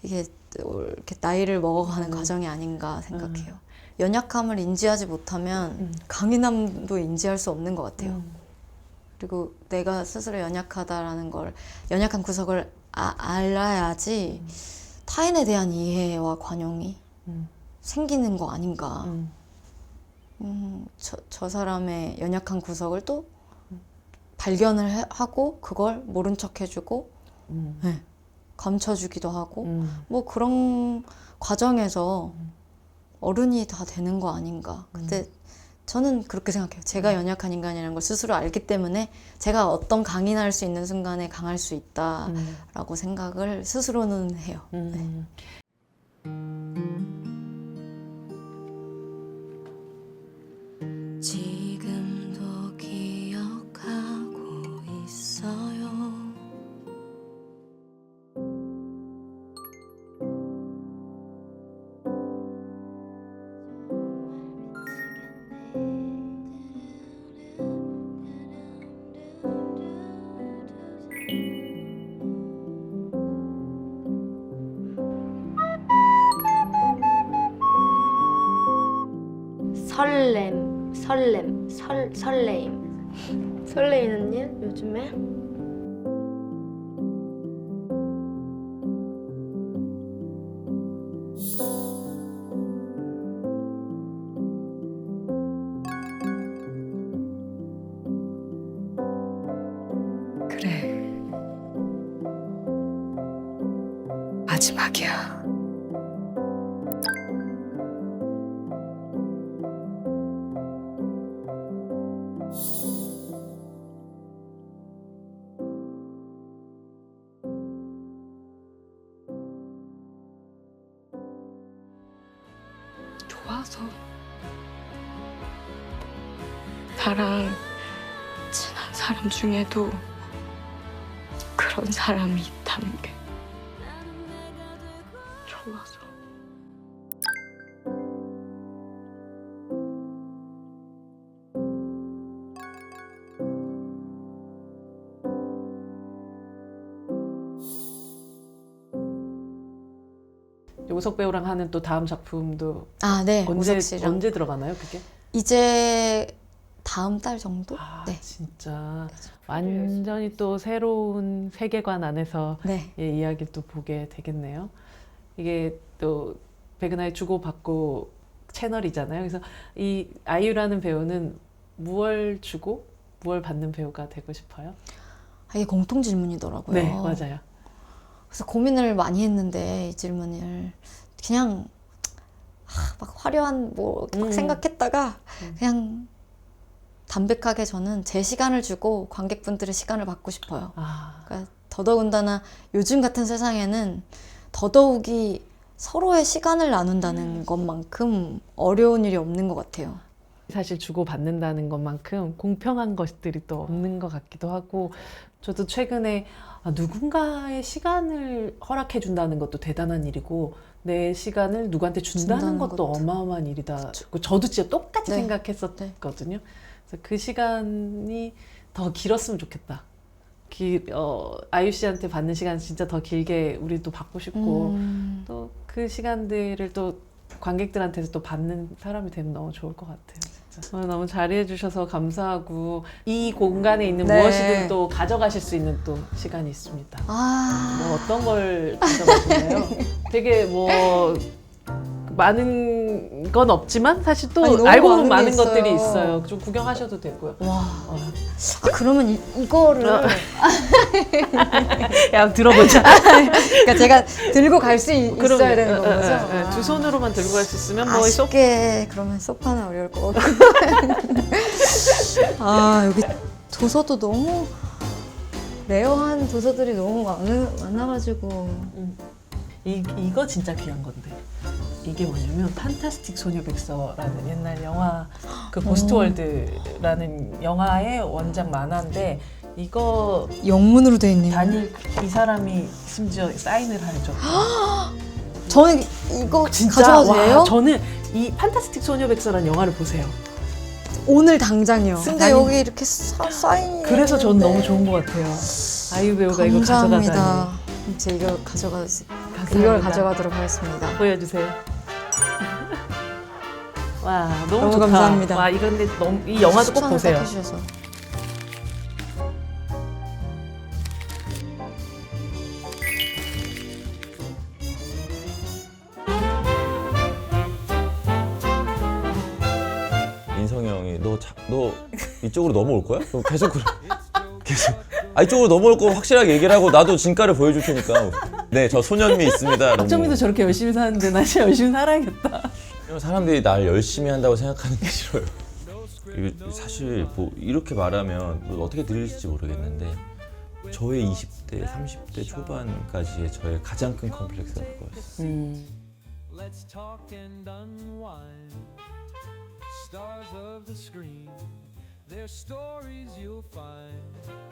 이게 이렇게 나이를 먹어가는 과정이 아닌가 생각해요. 연약함을 인지하지 못하면 강인함도 인지할 수 없는 것 같아요. 그리고 내가 스스로 연약하다라는 걸, 연약한 구석을 알아야지 타인에 대한 이해와 관용이 생기는 거 아닌가. 저 사람의 연약한 구석을 또 발견을 하고 그걸 모른 척 해주고 네, 감춰주기도 하고 뭐 그런 과정에서 어른이 다 되는 거 아닌가. 근데 저는 그렇게 생각해요. 제가 연약한 인간이라는 걸 스스로 알기 때문에 제가 어떤 강인할 수 있는 순간에 강할 수 있다라고 생각을 스스로는 해요. 네. 지금도 기억하고 있어요. 설레임. 설레이는 일 요즘에? 그래. 마지막이야. 좋아서. 나랑 친한 사람 중에도 그런 사람이 있다는 게 좋아서. 요석 배우랑 하는 또 다음 작품도 네. 언제 오석 씨랑. 언제 들어가나요, 그게? 이제 다음 달 정도? 네. 진짜 완전히 또 새로운 세계관 안에서 네. 이야기를 또 보게 되겠네요. 이게 또 백은하의 주고받고 채널이잖아요. 그래서 이 아이유라는 배우는 무얼 주고 무얼 받는 배우가 되고 싶어요? 이게 공통 질문이더라고요. 네, 맞아요. 그래서 고민을 많이 했는데 이 질문을 그냥 막 화려한 뭐 막 생각했다가 그냥 담백하게 저는 제 시간을 주고 관객분들의 시간을 받고 싶어요. 그러니까 더더군다나 요즘 같은 세상에는 더더욱이 서로의 시간을 나눈다는 것만큼 어려운 일이 없는 것 같아요. 사실 주고받는다는 것만큼 공평한 것들이 또 없는 것 같기도 하고, 저도 최근에 누군가의 시간을 허락해 준다는 것도 대단한 일이고 내 시간을 누구한테 준다는 것도 것도. 어마어마한 일이다. 저도 진짜 똑같이 네. 생각했었거든요. 그래서 그 시간이 더 길었으면 좋겠다. 아유 씨한테 받는 시간 진짜 더 길게 우리도 받고 싶고 또 그 시간들을 또 관객들한테서 또 받는 사람이 되면 너무 좋을 것 같아요. 진짜. 오늘 너무 자리해 주셔서 감사하고 이 공간에 있는 네. 무엇이든 또 가져가실 수 있는 또 시간이 있습니다. 아, 뭐 어떤 걸 가져가시나요? 되게 뭐 많은 건 없지만 사실 또 아니, 너무 알고 보면 많은 게 많은 것들이 있어요. 있어요. 좀 구경하셔도 되고요. 와. 그러면 이거를 야, 들어보자. 그러니까 제가 들고 갈 수 있어야 되는 건 거죠? 두 손으로만 들고 갈 수 있으면 뭐 아쉽게 그러면 소파는 어려울 것 같고. 여기 도서도 너무 레어한 도서들이 너무 많아가지고. 이거 진짜 귀한 건데. 이게 뭐냐면 판타스틱 소녀 백서라는 옛날 영화, 그 고스트월드라는 영화의 원작 만화인데, 이거 영문으로 돼 있네요. 단일 이 사람이 심지어 사인을 하죠. 저는 이거 진짜 가져가도 돼요? 와, 저는 이 판타스틱 소녀 백서라는 영화를 보세요. 오늘 당장이요. 근데 아니, 여기 이렇게 사인이 그래서 전 있는데. 너무 좋은 것 같아요. 아이유 배우가 이거 가져가다니. 감사합니다. 제가 이거 이걸 가져가도록 하겠습니다. 보여주세요. 와, 너무 너무 좋다. 감사합니다. 와, 이런데 이 영화도 꼭 추천을 보세요. 딱 해주셔서. 인성이 형이 너 이쪽으로 넘어올 거야? 그럼 계속 이쪽으로 넘어올 거 확실하게 얘기를 하고 나도 진가를 보여줄 테니까. 네, 저 소년미 있습니다. 박정민도 저렇게 열심히 사는데 나 진짜 열심히 살아야겠다. 사람들이 날 열심히 한다고 생각하는 게 싫어요. 이거 사실 뭐 이렇게 말하면 뭐 어떻게 들릴지 모르겠는데 저의 20대, 30대 초반까지의 저의 가장 큰 컴플렉스가 그거였어요. Let's talk and unwind. Stars of the screen, their stories you'll find.